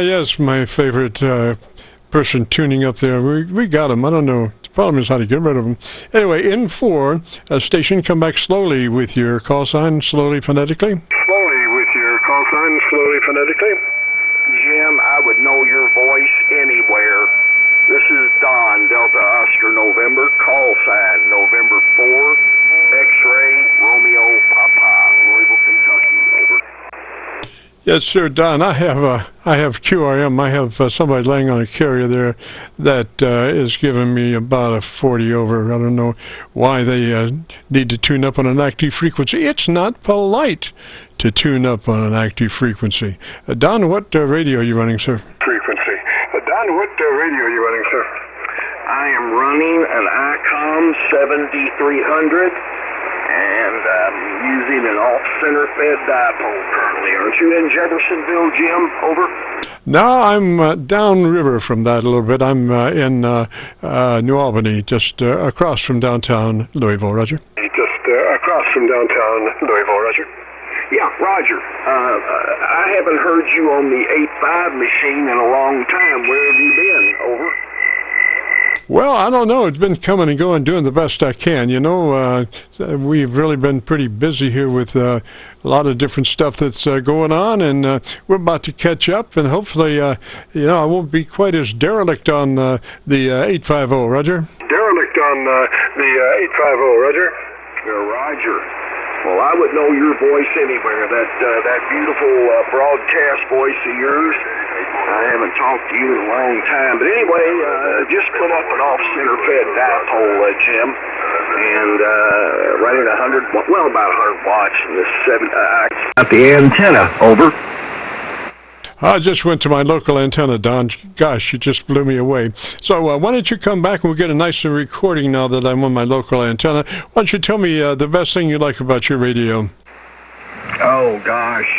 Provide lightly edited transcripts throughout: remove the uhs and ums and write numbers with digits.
Yes, my favorite person tuning up there. We got him. I don't know. The problem is how to get rid of him. Anyway, N4 station, come back slowly with your call sign, slowly phonetically. Slowly with your call sign, slowly phonetically. Jim, I would know your voice anywhere. This is Don, Delta Oscar November, call sign November 4, X-ray, Romeo, Papa, Louisville, Kentucky, over. Yes, sir, Don. I have QRM. I have somebody laying on a carrier there that is giving me about a 40 over. I don't know why they need to tune up on an active frequency. It's not polite to tune up on an active frequency. Don, what radio are you running, sir? Frequency. Don, what radio are you running, sir? I am running an ICOM 7300. And I'm using an off-center fed dipole currently. Aren't you in Jeffersonville, Jim? Over. No, I'm downriver from that a little bit. I'm in New Albany, just across from downtown Louisville, Roger. Just across from downtown Louisville, Roger. Yeah, Roger. I haven't heard you on the 8.5 machine in a long time. Where have you been? Over. Well, I don't know. It's been coming and going, doing the best I can. You know, we've really been pretty busy here with a lot of different stuff that's going on, and we're about to catch up, and hopefully, you know, I won't be quite as derelict on the 850, Roger. Derelict on the 850, Roger. Roger. Well, I would know your voice anywhere. That beautiful broadcast voice of yours. I haven't talked to you in a long time. But anyway, just put up an off-center fed dipole, Jim. And running 100, well, about 100 watts. And this 7, at the antenna, over. I just went to my local antenna, Don. Gosh, you just blew me away. So why don't you come back and we'll get a nicer recording now that I'm on my local antenna. Why don't you tell me the best thing you like about your radio? Oh, gosh,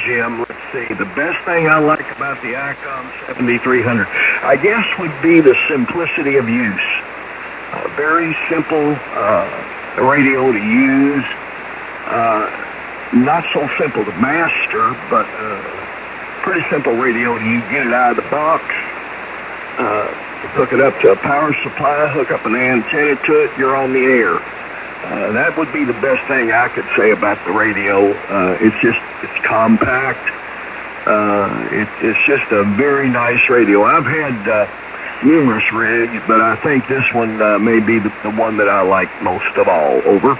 Jim, let's see. The best thing I like about the ICOM 7300, I guess, would be the simplicity of use. Very simple radio to use. Not so simple to master, but pretty simple radio to use. Get it out of the box, hook it up to a power supply, hook up an antenna to it, you're on the air. That would be the best thing I could say about the radio. It's compact. It's just a very nice radio. I've had numerous rigs, but I think this one may be the one that I like most of all. Over.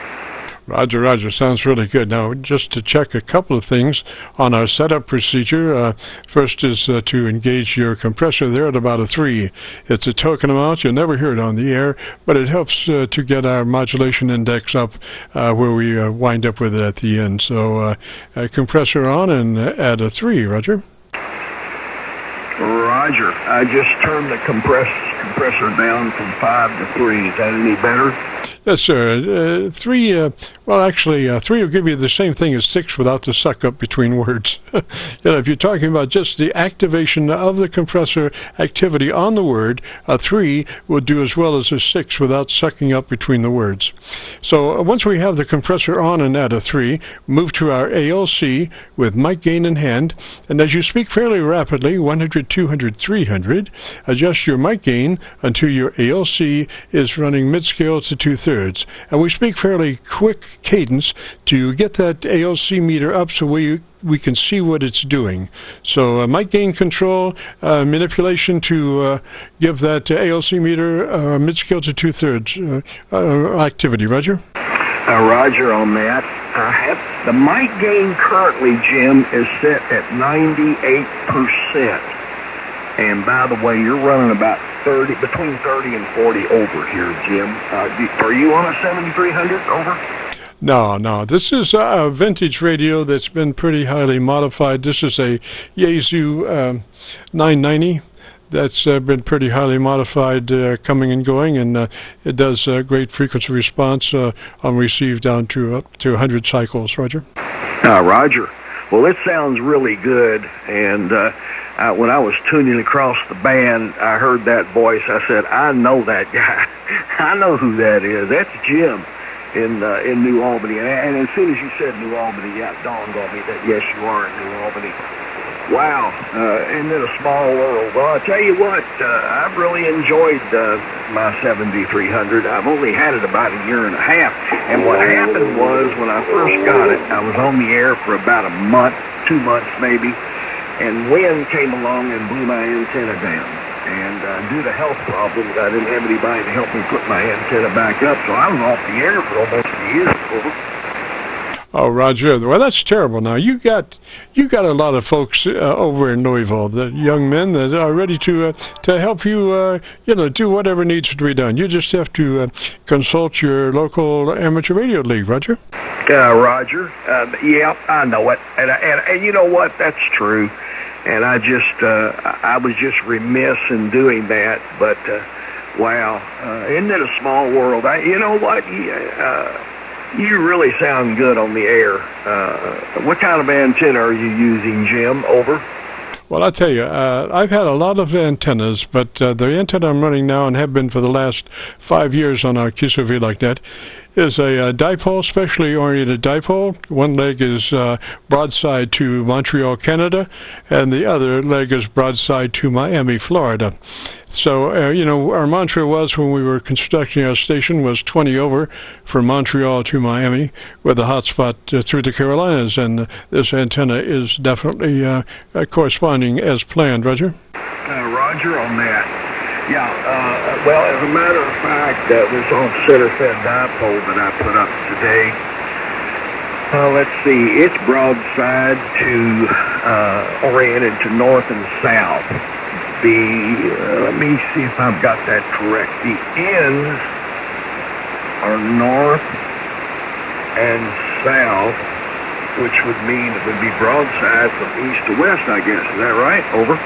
Roger, Roger. Sounds really good. Now, just to check a couple of things on our setup procedure. First is to engage your compressor there at about a 3. It's a token amount. You'll never hear it on the air, but it helps to get our modulation index up where we wind up with it at the end. So compressor on and add a 3, Roger. Roger. I just turned the compressor down from 5 to 3. Is that any better? Yes, sir. 3, well, actually, 3 will give you the same thing as 6 without the suck up between words. You know, if you're talking about just the activation of the compressor activity on the word, a 3 will do as well as a 6 without sucking up between the words. So once we have the compressor on and at a 3, move to our ALC with mic gain in hand, and as you speak fairly rapidly, 100, 200, 300, adjust your mic gain until your ALC is running mid-scale to 2/3. And we speak fairly quick cadence to get that ALC meter up so we can see what it's doing. So mic gain control, manipulation to give that ALC meter mid-scale to 2/3 activity. Roger? Roger on that. The mic gain currently, Jim, is set at 98%. And by the way, you're running about between 30 and 40 over here, Jim. Are you on a 7300 over? No. This is a vintage radio that's been pretty highly modified. This is a Yaesu 990 that's been pretty highly modified coming and going, and it does great frequency response on receive down to up to 100 cycles. Roger? Roger. Well, it sounds really good, and when I was tuning across the band, I heard that voice. I said, I know that guy. I know who that is. That's Jim in New Albany. And as soon as you said New Albany, yeah, it dawned on me that, yes, you are in New Albany. Wow, isn't it a small world? Well, I'll tell you what, I've really enjoyed my 7300. I've only had it about a year and a half. And what happened was when I first got it, I was on the air for about a month, 2 months maybe, and wind came along and blew my antenna down. And due to health problems, I didn't have anybody to help me put my antenna back up, so I was off the air for almost a year. Over. Oh, Roger. Well, that's terrible. Now you got a lot of folks over in Louisville, the young men that are ready to help you, do whatever needs to be done. You just have to consult your local amateur radio league, Roger. Roger. Yeah, I know it, and you know what? That's true. And I was just remiss in doing that. But wow, isn't it a small world? You know what? You really sound good on the air. What kind of antenna are you using, Jim? Over. Well, I'll tell you, I've had a lot of antennas, but the antenna I'm running now and have been for the last 5 years on our Qso-Vlog net is a dipole, specially oriented dipole. One leg is broadside to Montreal, Canada, and the other leg is broadside to Miami, Florida. So, our mantra was when we were constructing our station was 20 over from Montreal to Miami with a hotspot through the Carolinas, and this antenna is definitely corresponding as planned. Roger? Roger on that. Yeah, well, as a matter of fact, this off-center-fed dipole that I put up today, let's see, it's broadside to, oriented to north and south. Let me see if I've got that correct. The ends are north and south, which would mean it would be broadside from east to west, I guess. Is that right? Over.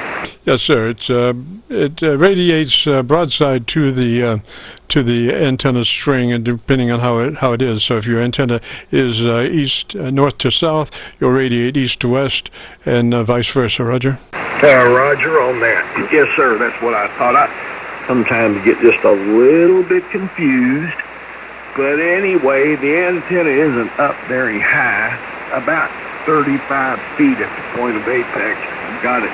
Yes, sir. It radiates broadside to the antenna string, and depending on how it is. So if your antenna is north to south, you'll radiate east to west, and vice versa. Roger. Roger on that. Yes, sir. That's what I thought. I sometimes get just a little bit confused, but anyway, the antenna isn't up very high, about 35 feet at the point of apex. I've got it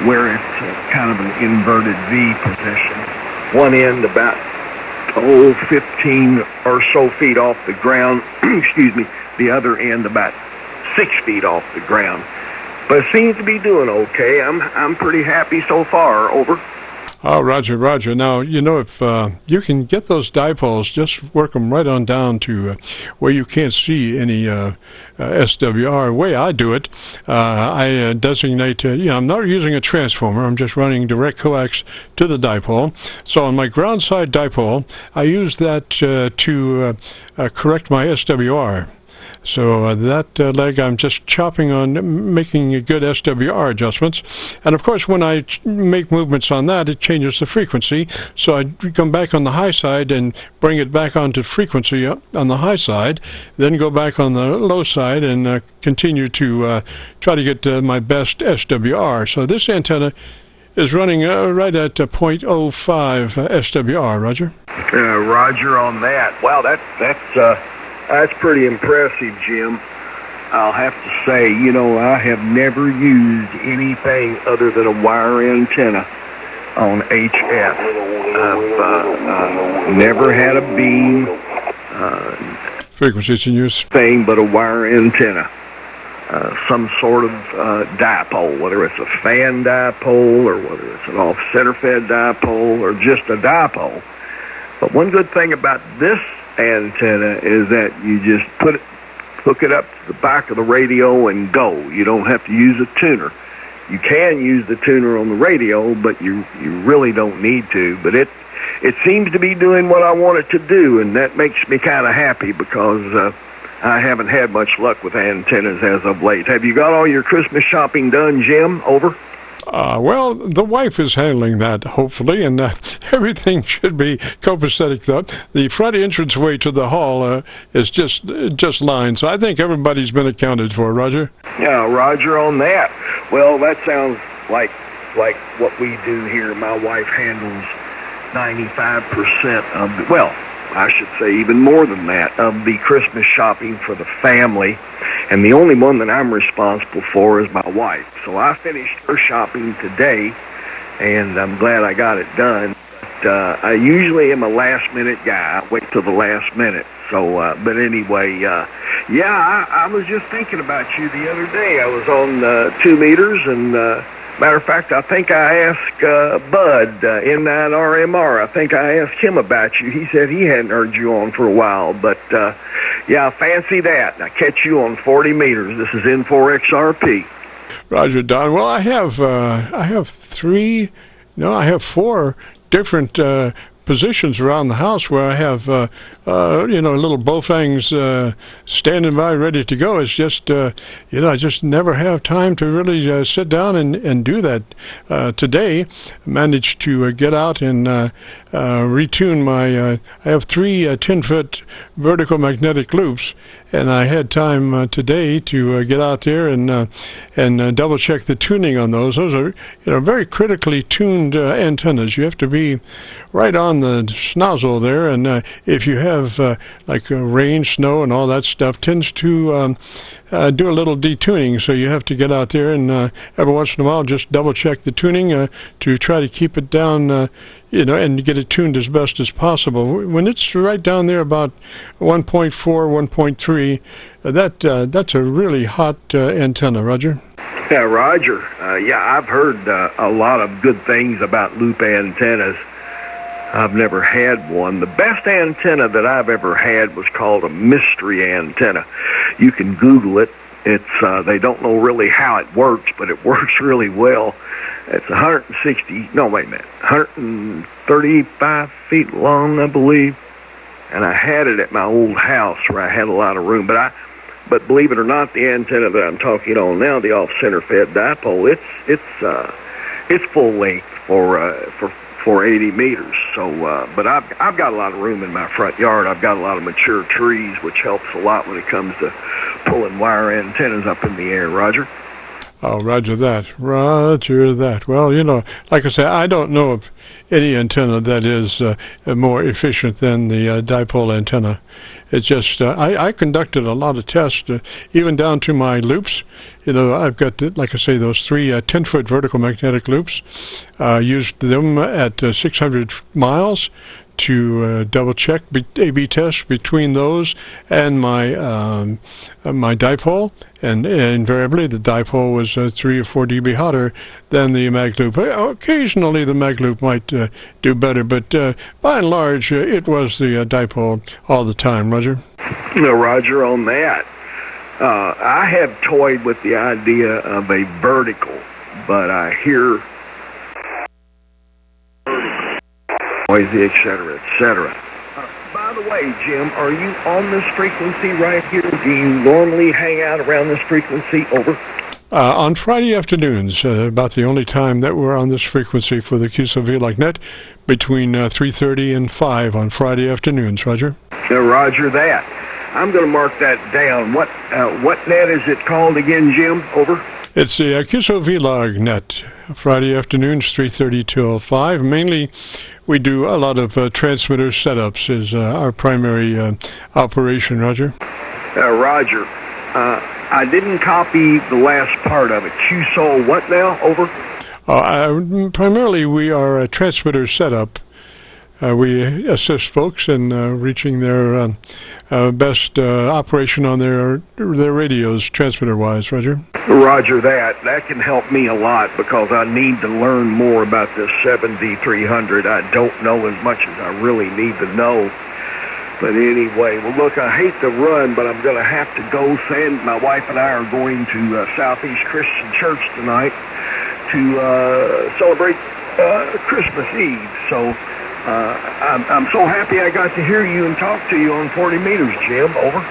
where it's kind of an inverted V position. One end about 15 or so feet off the ground. Excuse me. The other end about 6 feet off the ground. But it seems to be doing okay. I'm pretty happy so far. Over. Oh, Roger. Now, if you can get those dipoles, just work them right on down to where you can't see any SWR. The way I do it, I designate, I'm not using a transformer. I'm just running direct coax to the dipole. So on my ground side dipole, I use that to correct my SWR. So that leg I'm just chopping on, making good SWR adjustments. And of course, when I make movements on that, it changes the frequency. So I come back on the high side and bring it back onto frequency on the high side, then go back on the low side and continue to try to get my best SWR. So this antenna is running right at 0.05 SWR, Roger. Roger on that. Wow, that's pretty impressive, Jim. I'll have to say, I have never used anything other than a wire antenna on HF. I've never had a beam frequencies in use thing but a wire antenna. Some sort of dipole, whether it's a fan dipole or whether it's an off-center fed dipole or just a dipole. But one good thing about this antenna is that you just hook it up to the back of the radio and go. You don't have to use a tuner. You can use the tuner on the radio, but you really don't need to. But it seems to be doing what I want it to do, and that makes me kind of happy because I haven't had much luck with antennas as of late. Have you got all your Christmas shopping done, Jim? Over. Well, the wife is handling that, hopefully, and everything should be copacetic, though. The front entranceway to the hall is just lined, so I think everybody's been accounted for, Roger. Yeah, Roger on that. Well, that sounds like what we do here. My wife handles 95% of the, well, I should say even more than that, of the Christmas shopping for the family. And the only one that I'm responsible for is my wife. So I finished her shopping today, and I'm glad I got it done. But I usually am a last-minute guy. I wait till the last minute. So, but anyway, yeah, I was just thinking about you the other day. I was on 2 meters, and matter of fact, I think I asked Bud, N9RMR, I think I asked him about you. He said he hadn't heard you on for a while, but yeah, fancy that. I catch you on 40 meters. This is N4XRP. Roger, Don. Well, I have 4 different positions around the house where I have, little Baofengs standing by ready to go. It's just, I just never have time to really sit down and do that. Today, I managed to get out and retune my, I have 3 10-foot vertical magnetic loops, and I had time today to get out there and double check the tuning on those. Those are, very critically tuned antennas. You have to be right on the snozzle there, and if you have like rain, snow, and all that stuff, tends to do a little detuning. So you have to get out there and every once in a while just double check the tuning to try to keep it down, and get it tuned as best as possible. When it's right down there about 1.4, 1.3, that's a really hot antenna, Roger. Yeah, Roger. I've heard a lot of good things about loop antennas. I've never had one. The best antenna that I've ever had was called a mystery antenna. You can Google it. It's they don't know really how it works, but it works really well. It's 135 feet long, I believe. And I had it at my old house where I had a lot of room. But believe it or not, the antenna that I'm talking on now, the off-center fed dipole, it's full length for 80 meters. So, but I've got a lot of room in my front yard. I've got a lot of mature trees, which helps a lot when it comes to pulling wire antennas up in the air. Roger. Oh, roger that. Roger that. Well, like I say, I don't know of any antenna that is more efficient than the dipole antenna. It's just, I conducted a lot of tests, even down to my loops. I've got, like I say, those 3 10-foot vertical magnetic loops. Used them at 600 miles to double check A/B test between those and my my dipole, and invariably the dipole was 3 or 4 dB hotter than the mag loop. Occasionally the mag loop might do better, but by and large it was the dipole all the time. Roger. Roger on that. I have toyed with the idea of a vertical, but I hear noisy, etc., etc. By the way, Jim, are you on this frequency right here? Do you normally hang out around this frequency? Over. On Friday afternoons, about the only time that we're on this frequency for the Qso-Vlog net, between 3:30 and 5 on Friday afternoons. Roger. Roger that. I'm going to mark that down. What net is it called again, Jim? Over. It's the Qso-Vlog net, Friday afternoons, 3:30 till 5. Mainly, we do a lot of transmitter setups is our primary operation, Roger. Roger. I didn't copy the last part of it. Qso what now? Over. Primarily, we are a transmitter setup. We assist folks in reaching their best operation on their radios, transmitter-wise, Roger. Roger that. That can help me a lot because I need to learn more about this 7300. I don't know as much as I really need to know. But anyway, well, look, I hate to run, but I'm going to have to go. My wife and I are going to Southeast Christian Church tonight to celebrate Christmas Eve. So I'm so happy I got to hear you and talk to you on 40 meters, Jim. Over.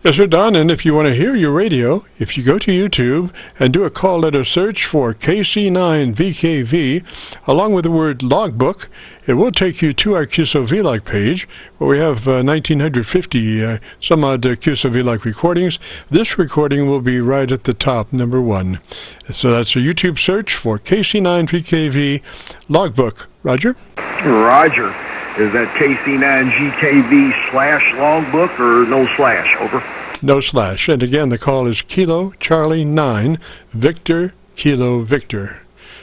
Yes, sir, Don. And if you want to hear your radio, if you go to YouTube and do a call letter search for KC9VKV, along with the word logbook, it will take you to our Qso-Vlog page, where we have 1,950 some odd Qso-Vlog recordings. This recording will be right at the top, number 1. So that's a YouTube search for KC9VKV logbook. Roger? Roger. Is that KC9GKV /logbook or no slash? Over. No slash. And again, the call is Kilo Charlie 9 Victor Kilo Victor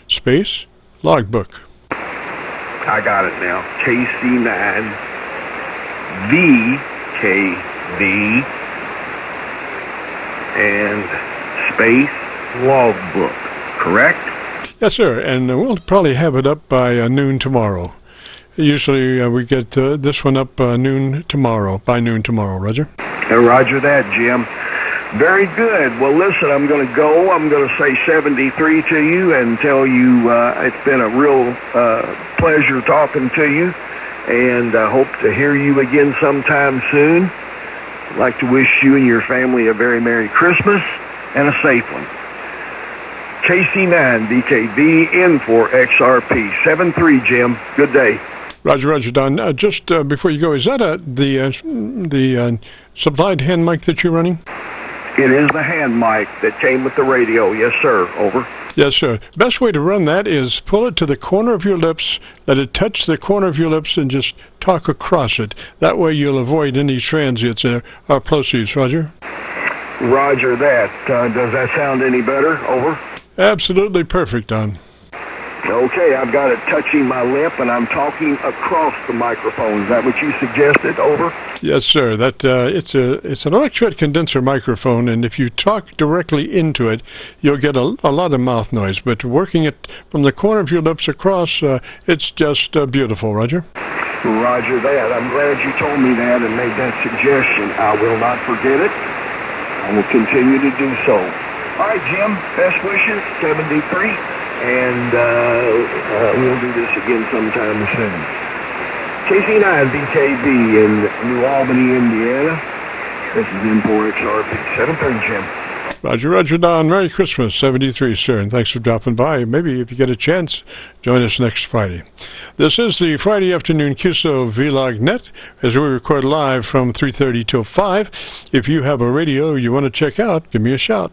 space logbook. I got it now. KC9VKV and space logbook, correct? Yes, sir. And we'll probably have it up by noon tomorrow. Usually we get this one up by noon tomorrow, Roger. Roger that, Jim. Very good. Well, listen, I'm going to go. I'm going to say 73 to you and tell you it's been a real pleasure talking to you, and I hope to hear you again sometime soon. I'd like to wish you and your family a very Merry Christmas and a safe one. KC9VKV N4XRP 73, Jim. Good day. Roger, Don. Just before you go, is that the supplied hand mic that you're running? It is the hand mic that came with the radio. Yes, sir. Over. Yes, sir. Best way to run that is pull it to the corner of your lips, let it touch the corner of your lips, and just talk across it. That way you'll avoid any transients or plosives, Roger. Roger that. Does that sound any better? Over. Absolutely perfect, Don. Okay, I've got it touching my lip, and I'm talking across the microphone. Is that what you suggested? Over. Yes, sir. That it's an electret condenser microphone, and if you talk directly into it, you'll get a lot of mouth noise. But working it from the corner of your lips across, it's just beautiful, Roger. Roger that. I'm glad you told me that and made that suggestion. I will not forget it. I will continue to do so. All right, Jim. Best wishes. 73. And we'll do this again sometime soon. KC9VKV in New Albany, Indiana. This is N4XRP 73, Jim. Roger, Don. Merry Christmas, 73, sir, and thanks for dropping by. Maybe if you get a chance, join us next Friday. This is the Friday afternoon Qso-Vlog net, as we record live from 3:30 till 5. If you have a radio you want to check out, give me a shout.